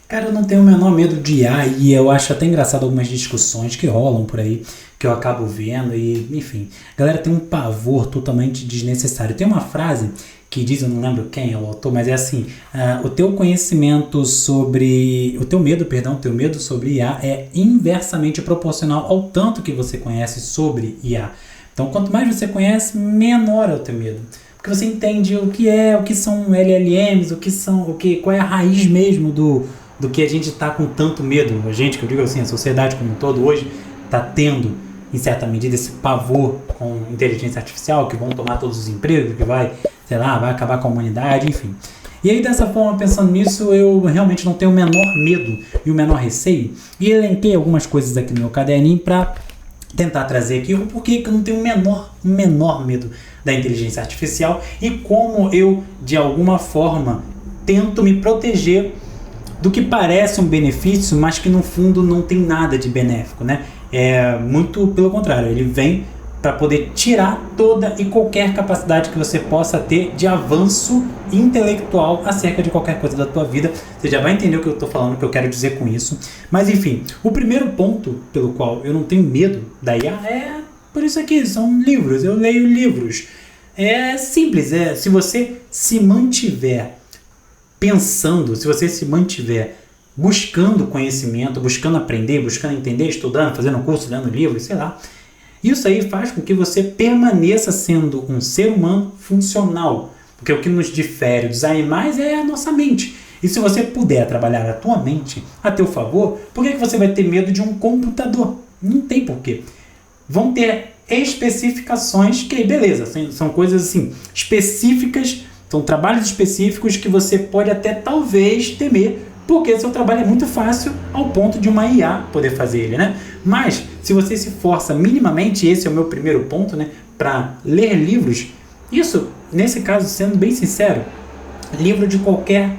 Cara, eu não tenho o menor medo de IA e eu acho até engraçado algumas discussões que rolam por aí, que eu acabo vendo e, enfim, a galera tem um pavor totalmente desnecessário. Tem uma frase que diz, eu não lembro quem é o autor, mas é assim, o teu conhecimento sobre, o teu medo sobre IA é inversamente proporcional ao tanto que você conhece sobre IA. Então, quanto mais você conhece, menor é o teu medo. Porque você entende o que são LLMs, qual é a raiz mesmo do que a gente está com tanto medo. A gente, que eu digo assim, a sociedade como um todo hoje está tendo, em certa medida, esse pavor com inteligência artificial, que vão tomar todos os empregos, que vai acabar com a humanidade, enfim. E aí, dessa forma, pensando nisso, eu realmente não tenho o menor medo e o menor receio. E elenquei algumas coisas aqui no meu caderninho para tentar trazer aqui o porquê que eu não tenho o menor medo da inteligência artificial e como eu, de alguma forma, tento me proteger do que parece um benefício, mas que no fundo não tem nada de benéfico, né? É muito pelo contrário, ele vem para poder tirar toda e qualquer capacidade que você possa ter de avanço intelectual acerca de qualquer coisa da tua vida. Você já vai entender o que eu estou falando, o que eu quero dizer com isso. Mas enfim, o primeiro ponto pelo qual eu não tenho medo da IA é por isso aqui, são livros, eu leio livros. É simples, se você se mantiver pensando, se você se mantiver buscando conhecimento, buscando aprender, buscando entender, estudando, fazendo curso, lendo livros, sei lá, isso aí faz com que você permaneça sendo um ser humano funcional. Porque o que nos difere dos animais é a nossa mente. E se você puder trabalhar a tua mente a teu favor, por que você vai ter medo de um computador? Não tem porquê. Vão ter especificações que, beleza, são coisas assim, específicas, são trabalhos específicos que você pode até talvez temer, porque seu trabalho é muito fácil ao ponto de uma IA poder fazer ele, né? Mas, se você se força minimamente, esse é o meu primeiro ponto, né? Para ler livros, isso, nesse caso, sendo bem sincero, livro de qualquer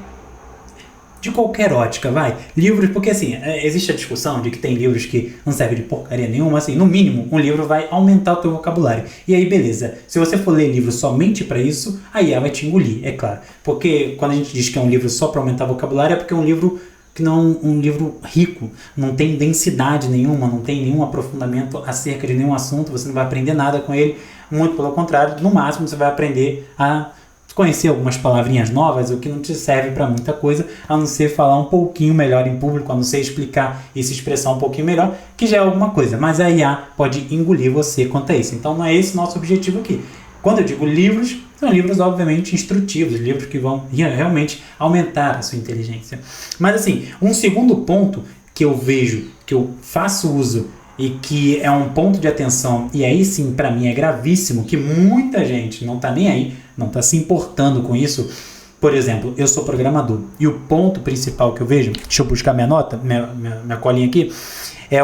ótica, vai. Livros, porque assim, existe a discussão de que tem livros que não servem de porcaria nenhuma, assim, no mínimo, um livro vai aumentar o teu vocabulário. E aí, beleza, se você for ler livro somente para isso, a IA vai te engolir, é claro. Porque quando a gente diz que é um livro só para aumentar o vocabulário, é porque é um livro que não um livro rico, não tem densidade nenhuma, não tem nenhum aprofundamento acerca de nenhum assunto, você não vai aprender nada com ele, muito pelo contrário, no máximo você vai aprender a conhecer algumas palavrinhas novas, o que não te serve para muita coisa, a não ser falar um pouquinho melhor em público, a não ser explicar e se expressar um pouquinho melhor, que já é alguma coisa, mas a IA pode engolir você quanto a isso. Então não é esse o nosso objetivo aqui. Quando eu digo livros, são livros obviamente instrutivos, livros que vão realmente aumentar a sua inteligência. Mas assim, um segundo ponto que eu vejo, que eu faço uso e que é um ponto de atenção, e aí sim para mim é gravíssimo, que muita gente não está nem aí, não está se importando com isso. Por exemplo, eu sou programador e o ponto principal que eu vejo, deixa eu buscar minha nota, minha colinha aqui, é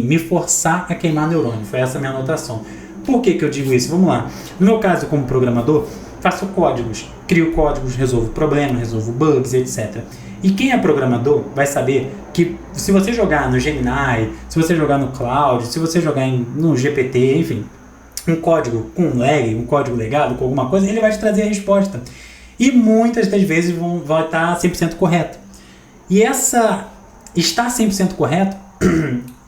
me forçar a queimar neurônio, foi essa a minha anotação. Por que eu digo isso? Vamos lá. No meu caso, como programador, faço códigos, crio códigos, resolvo problemas, resolvo bugs, etc. E quem é programador vai saber que se você jogar no Gemini, se você jogar no Cloud, se você jogar no GPT, enfim, um código com lag, um código legado, com alguma coisa, ele vai te trazer a resposta. E muitas das vezes vai estar 100% correto. E essa estar 100% correto,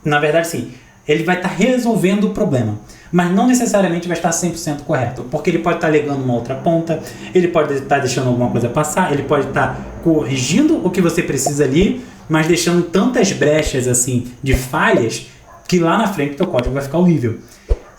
na verdade sim, ele vai estar resolvendo o problema, mas não necessariamente vai estar 100% correto, porque ele pode estar alegando uma outra ponta, ele pode estar deixando alguma coisa passar, ele pode estar corrigindo o que você precisa ali, mas deixando tantas brechas assim de falhas que lá na frente o teu código vai ficar horrível.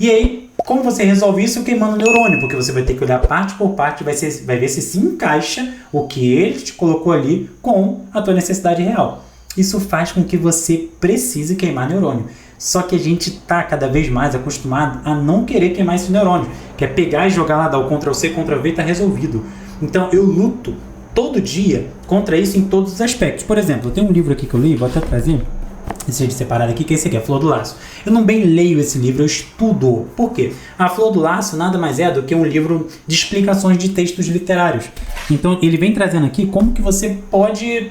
E aí, como você resolve isso? Queimando neurônio, porque você vai ter que olhar parte por parte, vai ver se encaixa o que ele te colocou ali com a tua necessidade real. Isso faz com que você precise queimar neurônio. Só que a gente está cada vez mais acostumado a não querer queimar esse neurônio, que é pegar e jogar lá, dar o Ctrl+C, Ctrl+V e está resolvido. Então eu luto todo dia contra isso em todos os aspectos. Por exemplo, eu tenho um livro aqui que eu li, vou até trazer esse jeito separado aqui, que é esse aqui, a Flor do Laço. Eu não bem leio esse livro, eu estudo. Por quê? A Flor do Laço nada mais é do que um livro de explicações de textos literários. Então ele vem trazendo aqui como que você pode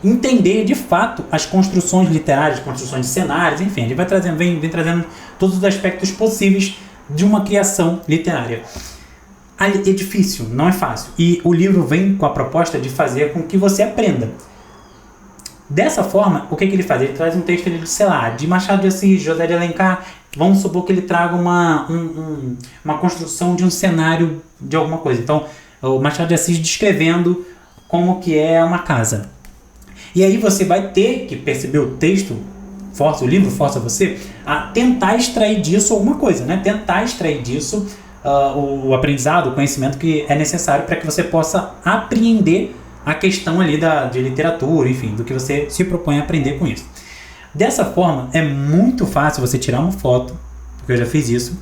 entender de fato as construções literárias, construções de cenários, enfim, ele vai vem trazendo todos os aspectos possíveis de uma criação literária. É difícil, não é fácil. E o livro vem com a proposta de fazer com que você aprenda. Dessa forma, o que ele faz? Ele traz um texto de, sei lá, de Machado de Assis, José de Alencar. Vamos supor que ele traga uma construção de um cenário de alguma coisa. Então, o Machado de Assis descrevendo como que é uma casa. E aí você vai ter que perceber o texto, o livro força você a tentar extrair disso alguma coisa, né? Tentar extrair disso o aprendizado, o conhecimento que é necessário para que você possa apreender a questão ali de literatura, enfim, do que você se propõe a aprender com isso. Dessa forma, é muito fácil você tirar uma foto, porque eu já fiz isso,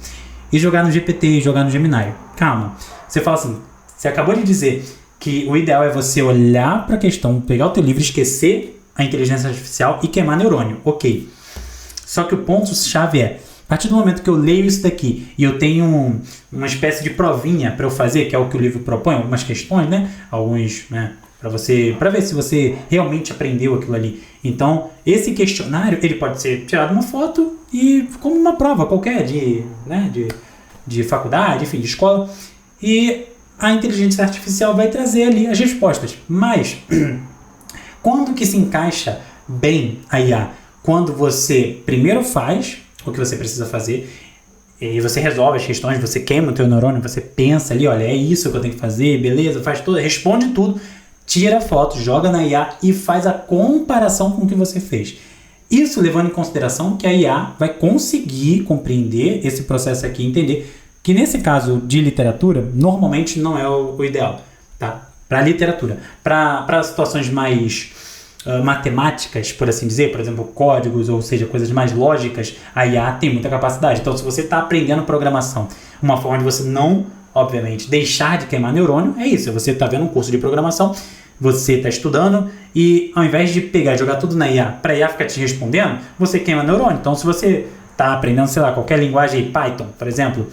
e jogar no GPT, jogar no Gemini. Calma, você fala assim, você acabou de dizer que o ideal é você olhar para a questão, pegar o teu livro, esquecer a inteligência artificial e queimar neurônio. Ok. Só que o ponto-chave é, a partir do momento que eu leio isso daqui e eu tenho uma espécie de provinha para eu fazer, que é o que o livro propõe, algumas questões, né? Alguns, né? Para ver se você realmente aprendeu aquilo ali. Então, esse questionário, ele pode ser tirado uma foto e como uma prova qualquer de faculdade, enfim, de escola. E a inteligência artificial vai trazer ali as respostas. Mas, quando que se encaixa bem a IA? Quando você primeiro faz o que você precisa fazer e você resolve as questões, você queima o teu neurônio, você pensa ali, olha, é isso que eu tenho que fazer, beleza, faz tudo, responde tudo, tira a foto, joga na IA e faz a comparação com o que você fez. Isso levando em consideração que a IA vai conseguir compreender esse processo aqui, entender que nesse caso de literatura, normalmente não é o ideal, tá? Para literatura. Para situações mais matemáticas, por assim dizer, por exemplo, códigos, ou seja, coisas mais lógicas, a IA tem muita capacidade. Então, se você está aprendendo programação, uma forma de você não, obviamente, deixar de queimar neurônio, é isso. Você está vendo um curso de programação, você está estudando e ao invés de pegar e jogar tudo na IA, para a IA ficar te respondendo, você queima neurônio. Então, se você está aprendendo, sei lá, qualquer linguagem Python, por exemplo,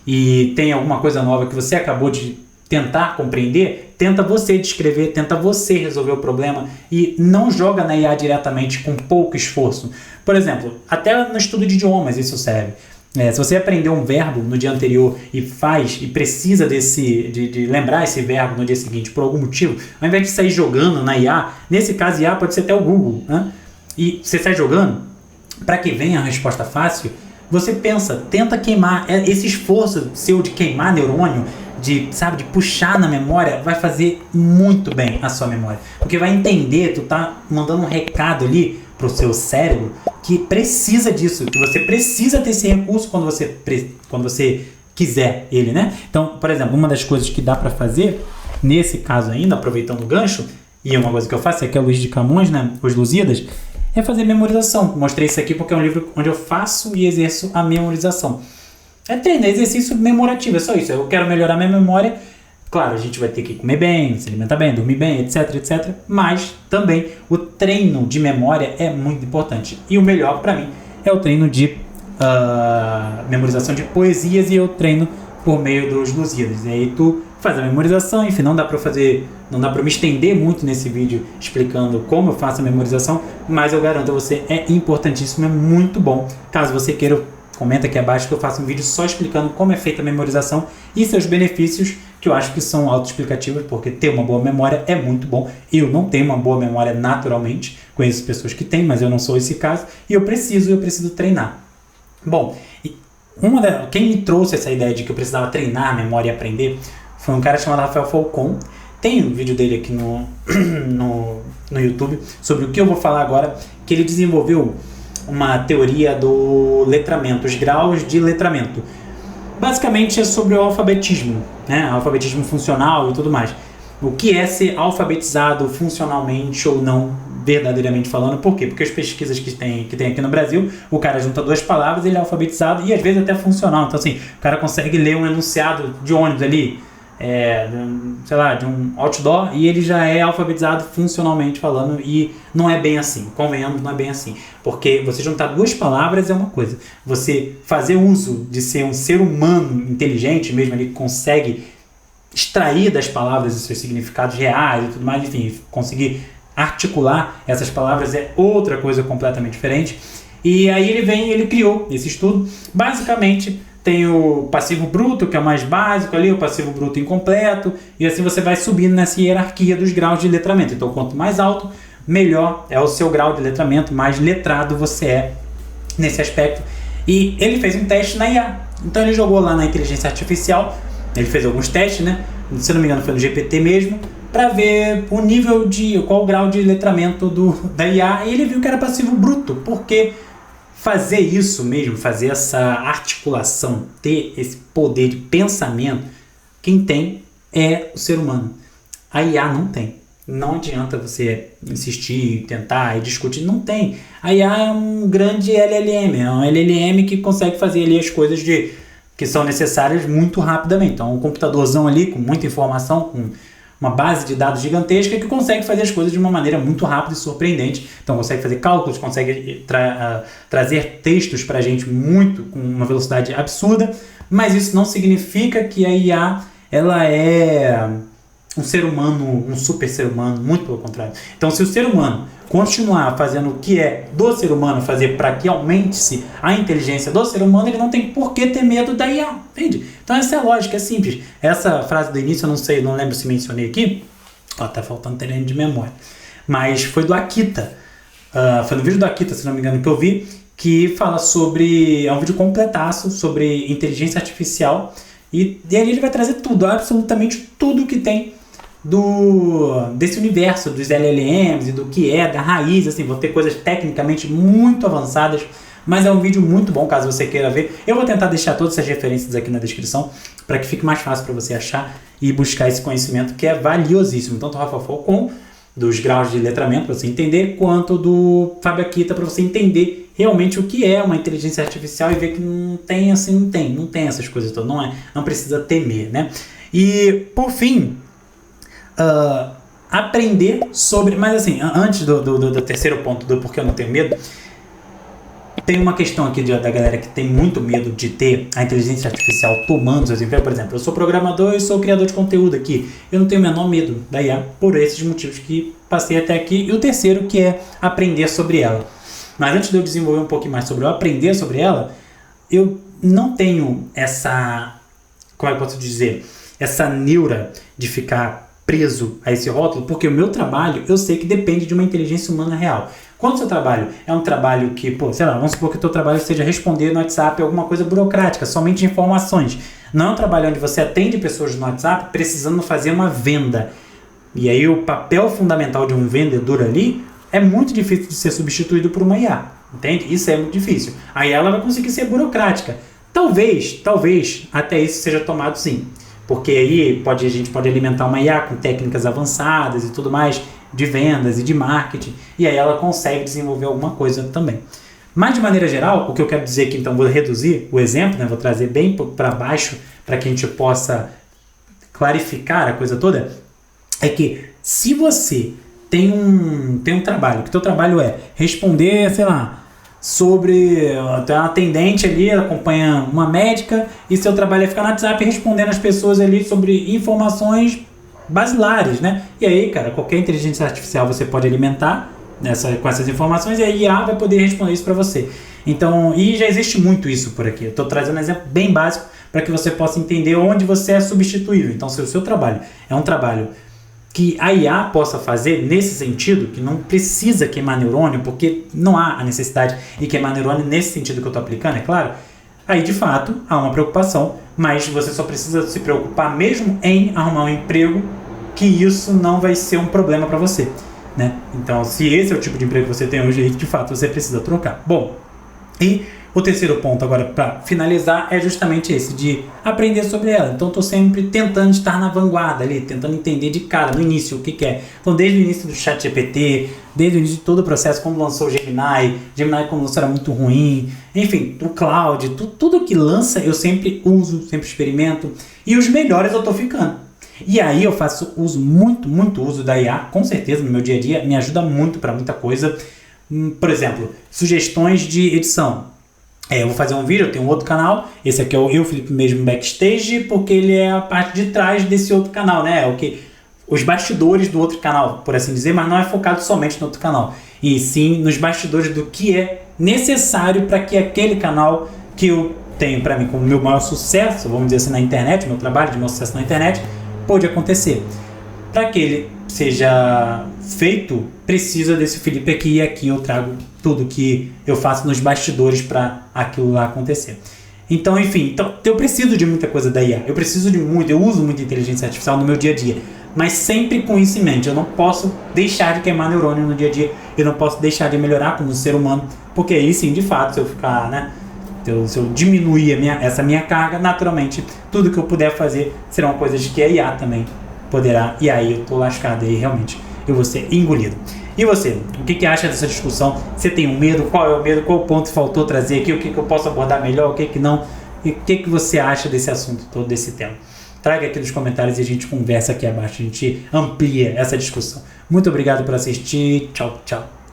e tem alguma coisa nova que você acabou de tentar compreender, tenta você descrever, tenta você resolver o problema e não joga na IA diretamente com pouco esforço. Por exemplo, até no estudo de idiomas isso serve. Se você aprendeu um verbo no dia anterior e precisa de lembrar esse verbo no dia seguinte por algum motivo, ao invés de sair jogando na IA, nesse caso IA pode ser até o Google, né? E você sai jogando, para que venha a resposta fácil, você pensa, tenta queimar, esse esforço seu de queimar neurônio, de puxar na memória, vai fazer muito bem a sua memória. Porque vai entender, tu tá mandando um recado ali pro seu cérebro que precisa disso, que você precisa ter esse recurso quando você quiser ele, né? Então, por exemplo, uma das coisas que dá para fazer, nesse caso ainda, aproveitando o gancho, e uma coisa que eu faço é que é o Luís de Camões, né, Os Lusíadas, é fazer memorização. Mostrei isso aqui porque é um livro onde eu faço e exerço a memorização. É treino, é exercício memorativo, é só isso. Eu quero melhorar minha memória. Claro, a gente vai ter que comer bem, se alimentar bem, dormir bem, etc, etc. Mas também o treino de memória é muito importante. E o melhor para mim é o treino de memorização de poesias e eu treino por meio dos Lusíadas. E aí tu faz a memorização, enfim, não dá para me estender muito nesse vídeo explicando como eu faço a memorização, mas eu garanto a você, é importantíssimo, é muito bom. Caso você queira, comenta aqui abaixo que eu faço um vídeo só explicando como é feita a memorização e seus benefícios, que eu acho que são autoexplicativos, porque ter uma boa memória é muito bom. Eu não tenho uma boa memória naturalmente, conheço pessoas que têm, mas eu não sou esse caso, e eu preciso treinar. Bom, quem me trouxe essa ideia de que eu precisava treinar a memória e aprender foi um cara chamado Rafael Falcon. Tem um vídeo dele aqui no YouTube sobre o que eu vou falar agora, que ele desenvolveu uma teoria do letramento, os graus de letramento. Basicamente é sobre o alfabetismo, né? Alfabetismo funcional e tudo mais. O que é ser alfabetizado funcionalmente ou não, verdadeiramente falando. Por quê? Porque as pesquisas que tem aqui no Brasil, o cara junta duas palavras, ele é alfabetizado e às vezes até funcional. Então assim, o cara consegue ler um enunciado de ônibus ali, de um outdoor, e ele já é alfabetizado funcionalmente falando, e não é bem assim, convenhamos, não é bem assim, porque você juntar duas palavras é uma coisa, você fazer uso de ser um ser humano inteligente mesmo, ele consegue extrair das palavras os seus significados reais e tudo mais, enfim, conseguir articular essas palavras é outra coisa completamente diferente. E aí ele criou esse estudo, basicamente tem o passivo bruto, que é o mais básico ali, o passivo bruto incompleto, e assim você vai subindo nessa hierarquia dos graus de letramento. Então, quanto mais alto, melhor é o seu grau de letramento, mais letrado você é nesse aspecto. E ele fez um teste na IA. Então ele jogou lá na inteligência artificial, ele fez alguns testes, né? Se não me engano foi no GPT mesmo, para ver o nível de, qual o grau de letramento da IA, e ele viu que era passivo bruto, porque fazer isso mesmo, fazer essa articulação, ter esse poder de pensamento, quem tem é o ser humano. A IA não tem. Não adianta você insistir, tentar e discutir, não tem. A IA é um grande LLM, é um LLM que consegue fazer ali as coisas que são necessárias muito rapidamente. Então, um computadorzão ali com muita informação, com uma base de dados gigantesca que consegue fazer as coisas de uma maneira muito rápida e surpreendente. Então, consegue fazer cálculos, consegue trazer textos para a gente com uma velocidade absurda, mas isso não significa que a IA ela é um ser humano, um super ser humano, muito pelo contrário. Então, se o ser humano continuar fazendo o que é do ser humano fazer para que aumente-se a inteligência do ser humano, ele não tem por que ter medo da IA, entende? Então essa é a lógica, é simples. Essa frase do início, eu não sei, não lembro se mencionei aqui, tá faltando terreno de memória, mas foi do Akita, foi no vídeo do Akita, se não me engano, que eu vi, que fala sobre, é um vídeo completaço sobre inteligência artificial, e ali ele vai trazer tudo, absolutamente tudo que tem desse universo dos LLMs e do que é, da raiz, assim, vão ter coisas tecnicamente muito avançadas, mas é um vídeo muito bom caso você queira ver. Eu vou tentar deixar todas essas referências aqui na descrição para que fique mais fácil para você achar e buscar esse conhecimento que é valiosíssimo, tanto do Rafa Falcon, dos graus de letramento para você entender, quanto do Fábio Akita para você entender realmente o que é uma inteligência artificial e ver que não tem essas coisas todas, não precisa temer, né? E por fim, aprender sobre, mas assim, antes do terceiro ponto do porquê eu não tenho medo, tem uma questão aqui da galera que tem muito medo de ter a inteligência artificial tomando seus empregos. Por exemplo, eu sou programador e sou criador de conteúdo aqui, eu não tenho o menor medo da IA por esses motivos que passei até aqui, e o terceiro que é aprender sobre ela. Mas antes de eu desenvolver um pouquinho mais sobre eu aprender sobre ela, eu não tenho essa, como é que eu posso dizer, essa neura de ficar preso a esse rótulo, porque o meu trabalho, eu sei que depende de uma inteligência humana real. Quando o seu trabalho é um trabalho que, sei lá, vamos supor que o teu trabalho seja responder no WhatsApp alguma coisa burocrática, somente informações. Não é um trabalho onde você atende pessoas no WhatsApp precisando fazer uma venda. E aí o papel fundamental de um vendedor ali é muito difícil de ser substituído por uma IA, entende? Isso é muito difícil. A IA ela vai conseguir ser burocrática. Talvez até isso seja tomado sim. Porque aí a gente pode alimentar uma IA com técnicas avançadas e tudo mais, de vendas e de marketing, e aí ela consegue desenvolver alguma coisa também. Mas de maneira geral, o que eu quero dizer aqui, então vou reduzir o exemplo, né, vou trazer bem para baixo, para que a gente possa clarificar a coisa toda, é que se você tem um trabalho, que o teu trabalho é responder, sei lá, sobre tem uma atendente ali, ela acompanha uma médica e seu trabalho é ficar no WhatsApp respondendo as pessoas ali sobre informações basilares, né? E aí, cara, qualquer inteligência artificial você pode alimentar com essas informações e a IA vai poder responder isso para você. Então, e já existe muito isso por aqui. Eu estou trazendo um exemplo bem básico para que você possa entender onde você é substituível. Então, se o seu trabalho é um trabalho que a IA possa fazer nesse sentido, que não precisa queimar neurônio, porque não há a necessidade de queimar neurônio nesse sentido que eu estou aplicando, é claro, aí de fato há uma preocupação, mas você só precisa se preocupar mesmo em arrumar um emprego, que isso não vai ser um problema para você, né? Então, se esse é o tipo de emprego que você tem hoje, de fato você precisa trocar. Bom, e o terceiro ponto agora para finalizar é justamente esse, de aprender sobre ela. Então estou sempre tentando estar na vanguarda ali, tentando entender de cara, no início, o que é. Então desde o início do ChatGPT, desde o início de todo o processo, quando lançou o Gemini quando lançou era muito ruim, enfim, o Cloud, tudo que lança eu sempre uso, sempre experimento, e os melhores eu estou ficando. E aí eu faço uso, muito uso da IA, com certeza no meu dia a dia, me ajuda muito para muita coisa. Por exemplo, sugestões de edição. Eu vou fazer um vídeo, eu tenho um outro canal, esse aqui é o Felipe mesmo backstage, porque ele é a parte de trás desse outro canal, né? Os bastidores do outro canal, por assim dizer, mas não é focado somente no outro canal, e sim nos bastidores do que é necessário para que aquele canal que eu tenho para mim como meu maior sucesso, vamos dizer assim, na internet, meu trabalho de maior sucesso na internet, pode acontecer. Para que ele seja feito, precisa desse Felipe aqui, e aqui eu trago tudo que eu faço nos bastidores para aquilo lá acontecer. Então, enfim, eu preciso de muita coisa da IA, eu uso muita inteligência artificial no meu dia a dia, mas sempre com isso em mente. Eu não posso deixar de queimar neurônio no dia a dia, eu não posso deixar de melhorar como ser humano, porque aí sim, de fato, se eu ficar, né, se eu diminuir essa minha carga, naturalmente, tudo que eu puder fazer serão coisas que a IA também poderá, e aí eu tô lascado, aí realmente eu vou ser engolido. E você, o que acha dessa discussão? Você tem um medo? Qual é o medo? Qual ponto faltou trazer aqui? O que eu posso abordar melhor? O que não? E o que você acha desse assunto todo, desse tema? Traga aqui nos comentários e a gente conversa aqui abaixo, a gente amplia essa discussão. Muito obrigado por assistir, tchau, tchau.